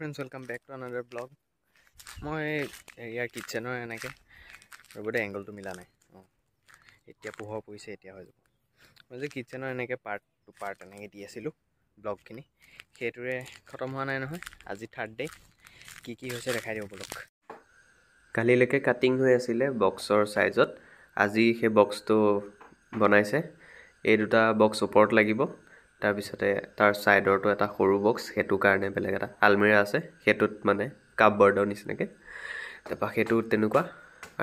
friends, welcome back to another vlog. মই ইয়াৰ কিটচেনৰ এনেকৈ ৰ'বতে এংগলটো মিলা নাই এতিয়া পোহৰ পৰিছে এতিয়া হৈ যাব মই যে কিটচেনৰ এনেকৈ পাৰ্ট টু পাৰ্ট এনেকৈ দি আছিলোঁ ব্লগখিনি সেইটোৰে খতম হোৱা নাই নহয় আজি থাৰ্ড ডে কি হৈছে দেখাই দিওঁ বলক কালিলৈকে কাটিং হৈ আছিলে বক্সৰ চাইজত আজি সেই বক্সটো বনাইছে এই দুটা বক্স ওপৰত লাগিব তাৰপিছতে তাৰ সাইডৰটো এটা সৰু বক্স হেতু কাৰণে বেলেগ এটা আলমিৰা আছে হেতুত মানে কাপবৰ্ডৰ নিচিনাকৈ তাৰপা হেতু তেনেকুৱা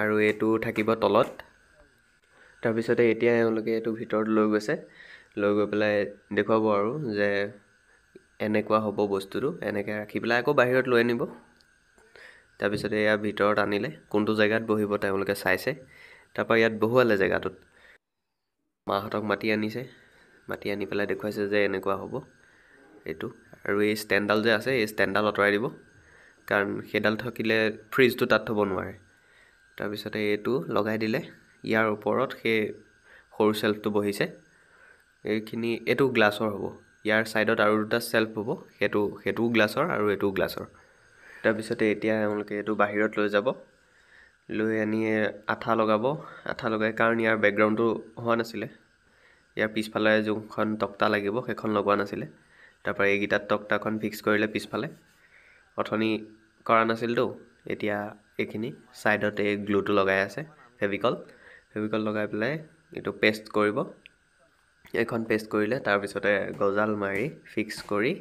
আৰু এইটো থাকিব তলত তাৰপিছতে এতিয়া এওঁলোকে এইটো ভিতৰত লৈ গৈছে লৈ গৈ পেলাই দেখুৱাব আৰু যে এনেকুৱা হ'ব বস্তুটো এনেকৈ ৰাখি পেলাই আকৌ বাহিৰত লৈ আনিব তাৰপিছতে ইয়াৰ ভিতৰত আনিলে কোনটো জেগাত বহিব তেওঁলোকে চাইছে তাৰপা ইয়াত বহুৱালে জেগাটোত মাহঁতক মাতি আনি পেলাই দেখুৱাইছে যে এনেকুৱা হ'ব এইটো আৰু এই ষ্টেণ্ডডাল যে আছে এই ষ্টেণ্ডডাল আঁতৰাই দিব কাৰণ সেইডাল থাকিলে ফ্ৰিজটো তাত থ'ব নোৱাৰে তাৰপিছতে এইটো লগাই দিলে ইয়াৰ ওপৰত সেই সৰু শেল্ফটো বহিছে এইটো গ্লাছৰ হ'ব ইয়াৰ সাইডত আৰু দুটা শেল্ফ হ'ব সেইটো গ্লাছৰ আৰু এইটো গ্লাছৰ তাৰপিছতে এতিয়া এওঁলোকে এইটো বাহিৰত লৈ যাব লৈ আনি আঠা লগাই কাৰণ ইয়াৰ বেকগ্ৰাউণ্ডটো হোৱা নাছিলে ইয়াৰ পিছফালে যোনখন তক্তা লাগিব সেইখন লগোৱা নাছিলে তাৰপৰা এইকেইটাত তক্তাখন ফিক্স কৰিলে পিছফালে অথনি কৰা নাছিলতো এতিয়া এইখিনি সাইডতে গ্লুটো লগাই আছে ফেভিকল লগাই পেলাই এইটো পেষ্ট কৰিব এইখন পেষ্ট কৰিলে তাৰপিছতে গজাল মাৰি ফিক্স কৰি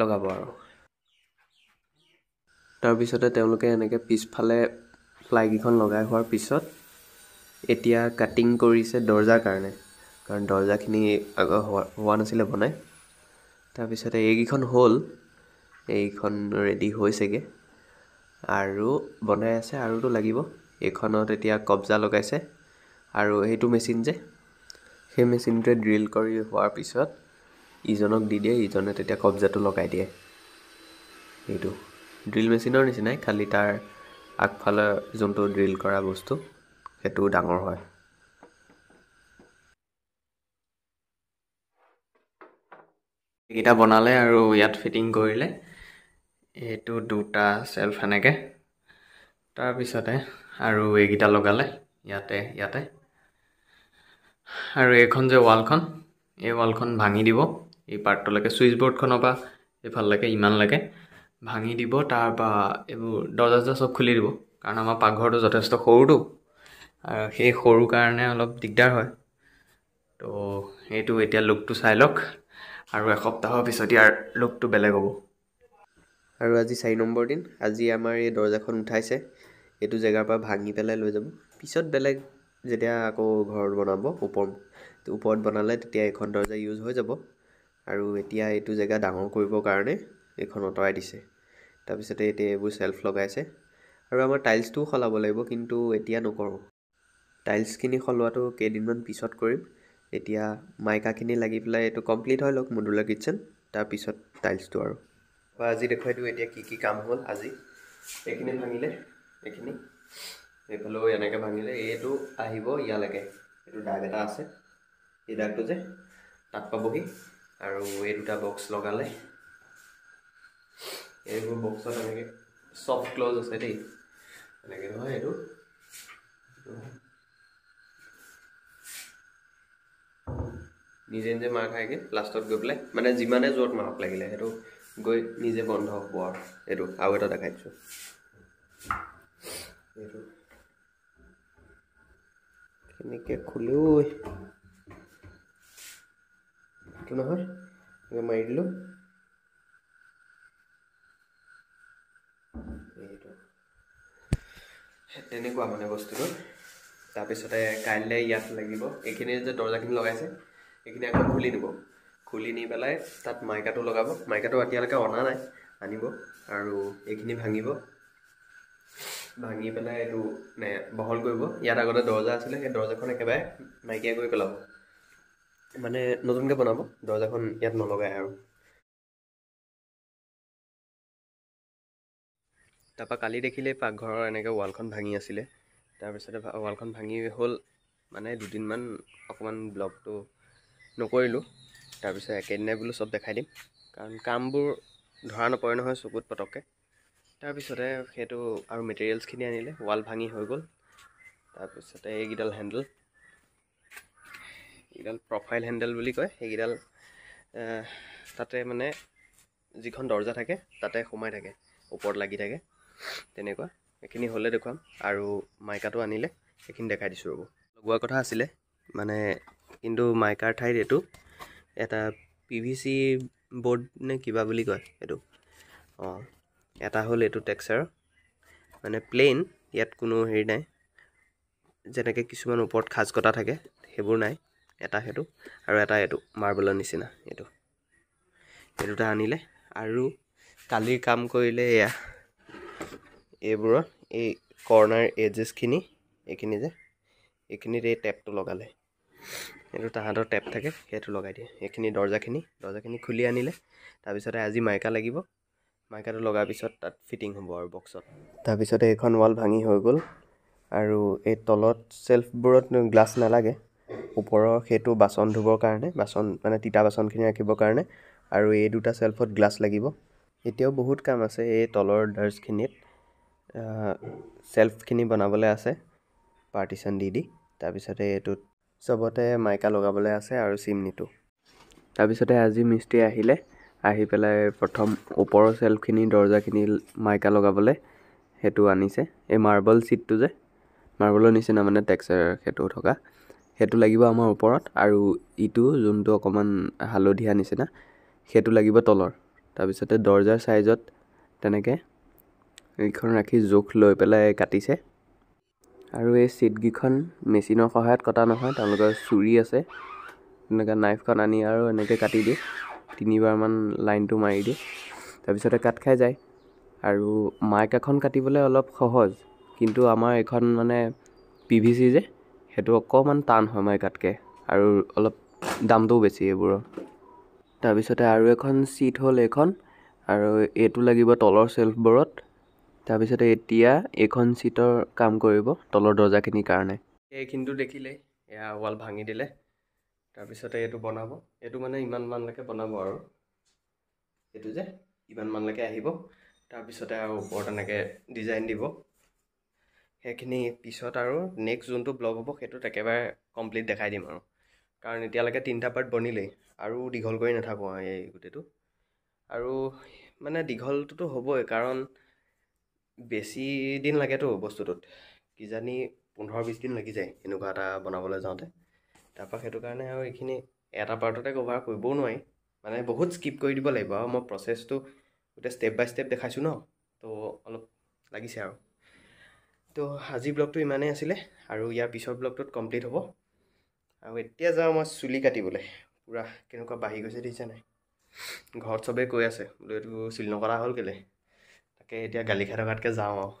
লগাব আৰু তাৰপিছতে তেওঁলোকে এনেকৈ পিছফালে প্লাইকেইখন লগাই হোৱাৰ পিছত এতিয়া কাটিং কৰিছে দৰ্জাৰ কাৰণে কাৰণ দৰ্জাখিনি হোৱা নাছিলে বনাই তাৰপিছতে এইকেইখন হ'ল এইখন ৰেডি হৈছেগৈ আৰু বনাই আছে আৰুতো লাগিব এইখনত এতিয়া কব্জা লগাইছে আৰু সেইটো মেচিন যে সেই মেচিনটোৱে ড্ৰিল কৰি হোৱাৰ পিছত ইজনক দি দিয়ে ইজনে তেতিয়া কব্জাটো লগাই দিয়ে এইটো ড্ৰিল মেচিনৰ নিচিনাই খালি তাৰ আগফালে যোনটো ড্ৰিল কৰা বস্তু সেইটো ডাঙৰ হয় এইকেইটা বনালে আৰু ইয়াত ফিটিং কৰিলে এইটো দুটা শেল্ফ এনেকৈ তাৰপিছতে আৰু এইকেইটা লগালে ইয়াতে আৰু এইখন যে ৱালখন এই ৱালখন ভাঙি দিব এই পাৰ্টটোলৈকে ছুইচ বৰ্ডখনৰ পৰা এইফাললৈকে ইমানলৈকে ভাঙি দিব তাৰপৰা এইবোৰ দৰ্জা চব খুলি দিব কাৰণ আমাৰ পাকঘৰটো যথেষ্ট সৰুটো আৰু সেই সৰু কাৰণে অলপ দিগদাৰ হয় তো এইটো এতিয়া লুকটো চাই লওক আৰু এসপ্তাহৰ পিছত ইয়াৰ লুকটো বেলেগ হ'ব আৰু আজি 4 নম্বৰ দিন আজি আমাৰ এই দৰ্জাখন উঠাইছে এইটো জেগাৰ পৰা ভাঙি পেলাই লৈ যাব পিছত বেলেগ যেতিয়া আকৌ ঘৰ বনাব ওপৰত বনালে তেতিয়া এখন দৰ্জা ইউজ হৈ যাব আৰু এতিয়া এইটো জেগা ডাঙৰ কৰিবৰ কাৰণে এইখন আঁতৰাই দিছে তাৰপিছতে এতিয়া এইবোৰ শেল্ফ লগাইছে আৰু আমাৰ টাইলছটোও সলাব লাগিব কিন্তু এতিয়া নকৰোঁ টাইলছখিনি সলোৱাটো কেইদিনমান পিছত কৰিম এতিয়া মাইকাখিনি লাগি পেলাই এইটো কমপ্লিট হৈ লওক মডুলাৰ কিটচেন তাৰপিছত টাইলছটো আৰু আজি দেখুৱাই দিওঁ এতিয়া কি কাম হ'ল আজি এইখিনি ভাঙিলে এইখিনি এইফালেও এনেকৈ ভাঙিলে এইটো আহিব ইয়ালৈকে এইটো দাগ এটা আছে এই দাগটো যে তাত পাবহি আৰু এই দুটা বক্স লগালে এইবোৰ বক্সত এনেকৈ চফ্ট ক্লজ আছে দেই এনেকৈ নহয় এইটো নিজে মাৰ খায়গৈ লাষ্টত গৈ পেলাই মানে যিমানে জোৰত মাৰক লাগিলে সেইটো গৈ নিজে বন্ধ হ'ব আৰু এইটো আৰু এটা দেখাই দিছোঁ এইটো কেনেকৈ খোলেও এইটো নহয় এনেকৈ মাৰি দিলোঁ এইটো তেনেকুৱা মানে বস্তুটো তাৰপিছতে কাইলৈ ইয়াত লাগিব এইখিনি যে দৰ্জাখিনি লগাইছে এইখিনি আকৌ খুলি নি পেলাই তাত মাইকাটো লগাব মাইকাটো এতিয়ালৈকে অনা নাই আনিব আৰু এইখিনি ভাঙি পেলাই এইটো বহল কৰিব ইয়াত আগতে দৰ্জা আছিলে সেই দৰ্জাখন একেবাৰে নাইকিয়া কৰি পেলাব মানে নতুনকৈ বনাব দৰ্জাখন ইয়াত নলগায় আৰু তাৰপৰা কালি দেখিলে পাকঘৰৰ এনেকৈ ৱালখন ভাঙি আছিলে তাৰপিছতে ৱালখন ভাঙি হ'ল মানে দুদিনমান অকণমান ব্লগটো নকৰিলোঁ তাৰপিছত একেদিনাই বোলো চব দেখাই দিম কাৰণ কামবোৰ ধৰা নপৰে নহয় চকুত পটককৈ। তাৰপিছতে সেইটো আৰু মেটেৰিয়েলছখিনি আনিলে, ৱাল ভাঙি হৈ গ'ল। তাৰপিছতে এইকেইডাল হেণ্ডেল, এইকেইডাল প্ৰফাইল হেণ্ডেল বুলি কয়। সেইকেইডাল তাতে মানে যিখন দৰ্জা থাকে তাতে সোমাই থাকে, ওপৰত লাগি থাকে তেনেকুৱা। এইখিনি হ'লে দেখুৱাম। আৰু মাইকাটো আনিলে সেইখিনি দেখাই দিছোঁ ৰ'ব। লগোৱা কথা আছিলে মানে, কিন্তু মাইকাৰ ঠাইত এইটো এটা PVC বৰ্ড নে কিবা বুলি কয় এইটো। এটা হ'ল এইটো টেক্সাৰ, মানে প্লেইন, ইয়াত কোনো হেৰি নাই, যেনেকৈ কিছুমান ওপৰত খাজ কটা থাকে সেইবোৰ নাই। এটা সেইটো, আৰু এটা এইটো মাৰ্বলৰ নিচিনা এইটো। এই দুটা আনিলে। আৰু কালিৰ কাম কৰিলে এয়া এইবোৰৰ এই কৰ্নাৰ এজেছখিনি, এইখিনি যে এইখিনিত এই টেপটো লগালে। এইটো তাহাঁতৰ টেপ থাকে, সেইটো লগাই দিয়ে। এইখিনি দৰ্জাখিনি খুলি আনিলে। তাৰপিছতে আজি মাইকা লাগিব, মাইকাটো লগাৰ পিছত তাত ফিটিং হ'ব আৰু বক্সত। তাৰপিছতে এইখন ৱাল ভাঙি হৈ গ'ল। আৰু এই তলত চেল্ফবোৰত গ্লাছ নালাগে, ওপৰৰ সেইটো বাচন ধুবৰ কাৰণে, বাচন মানে তিতা বাচনখিনি ৰাখিবৰ কাৰণে। আৰু এই দুটা চেল্ফত গ্লাছ লাগিব। এতিয়াও বহুত কাম আছে এই তলৰ ডাৰ্চখিনিত, চেল্ফখিনি বনাবলৈ আছে পাৰ্টিশ্যন দি। তাৰপিছতে এইটোত চবতে মাইকা লগাবলৈ আছে আৰু চিমনিটো। তাৰপিছতে আজি মিস্ত্ৰী আহিলে, আহি পেলাই প্ৰথম ওপৰৰ চেল্ফখিনি দৰ্জাখিনি মাইকা লগাবলৈ সেইটো আনিছে। এই মাৰ্বল চিটটো যে, মাৰ্বলৰ নিচিনা মানে টেক্সাৰ সেইটো থকা, সেইটো লাগিব আমাৰ ওপৰত। আৰু ইটো যোনটো অকণমান হালধীয়া নিচিনা সেইটো লাগিব তলৰ। তাৰপিছতে দৰ্জাৰ চাইজত তেনেকৈ এইখন ৰাখি জোখ লৈ পেলাই কাটিছে। আৰু এই চিটকেইখন মেচিনৰ সহায়ত কটা নহয়, তেওঁলোকৰ চুৰি আছে, তেনেকৈ নাইফখন আনি আৰু এনেকৈ কাটি দিয়ে। 3বাৰমান লাইনটো মাৰি দিয়ে, তাৰপিছতে কাট খাই যায়। আৰু মাইকাখন কাটিবলৈ অলপ সহজ, কিন্তু আমাৰ এইখন মানে PVC যে, সেইটো অকণমান টান হয় মাইকাতকৈ, আৰু অলপ দামটোও বেছি এইবোৰৰ। তাৰপিছতে আৰু এখন চিট হ'ল এইখন, আৰু এইটো লাগিব তলৰ চেল্ফবোৰত। তাৰপিছতে এতিয়া এইখন চিটৰ কাম কৰিব তলৰ দৰ্জাখিনিৰ কাৰণে। এইখিনিতো দেখিলেই, এয়া ৱাল ভাঙি দিলে। তাৰপিছতে এইটো বনাব, এইটো মানে ইমানমানলৈকে বনাব আৰু এইটো যে ইমানমানলৈকে আহিব। তাৰপিছতে আৰু ওপৰত এনেকৈ ডিজাইন দিব। সেইখিনি পিছত আৰু নেক্সট যোনটো ব্লগ হ'ব সেইটোত একেবাৰে কমপ্লিট দেখাই দিম আৰু, কাৰণ এতিয়ালৈকে 3টা পাৰ্ট বনিলেই, আৰু দীঘল কৰি নাথাকোঁ আৰু এই গোটেইটো। আৰু মানে দীঘলটোতো হ'বই, কাৰণ বেছি দিন লাগেতো বস্তুটোত, কিজানি 15-20 দিন লাগি যায় এনেকুৱা এটা বনাবলৈ যাওঁতে। তাৰপৰা সেইটো কাৰণে আৰু এইখিনি এটা পাৰ্টতে কভাৰ কৰিবও নোৱাৰি, মানে বহুত স্কিপ কৰি দিব লাগিব। আৰু মই প্ৰচেছটো গোটেই ষ্টেপ বাই ষ্টেপ দেখাইছোঁ ন, তো অলপ লাগিছে আৰু। তো আজি ব্লগটো ইমানেই আছিলে, আৰু ইয়াৰ পিছৰ ব্লগটোত কমপ্লিট হ'ব। আৰু এতিয়া যাওঁ মই চুলি কাটিবলৈ, পূৰা কেনেকুৱা বাঢ়ি গৈছে দেখিছা নাই। ঘৰত চবেই কৈ আছে বোলো এইটো চুলি নকটা হ'ল কেলৈ, তাকে এতিয়া গালি খাই থকাতকৈ যাওঁ আৰু।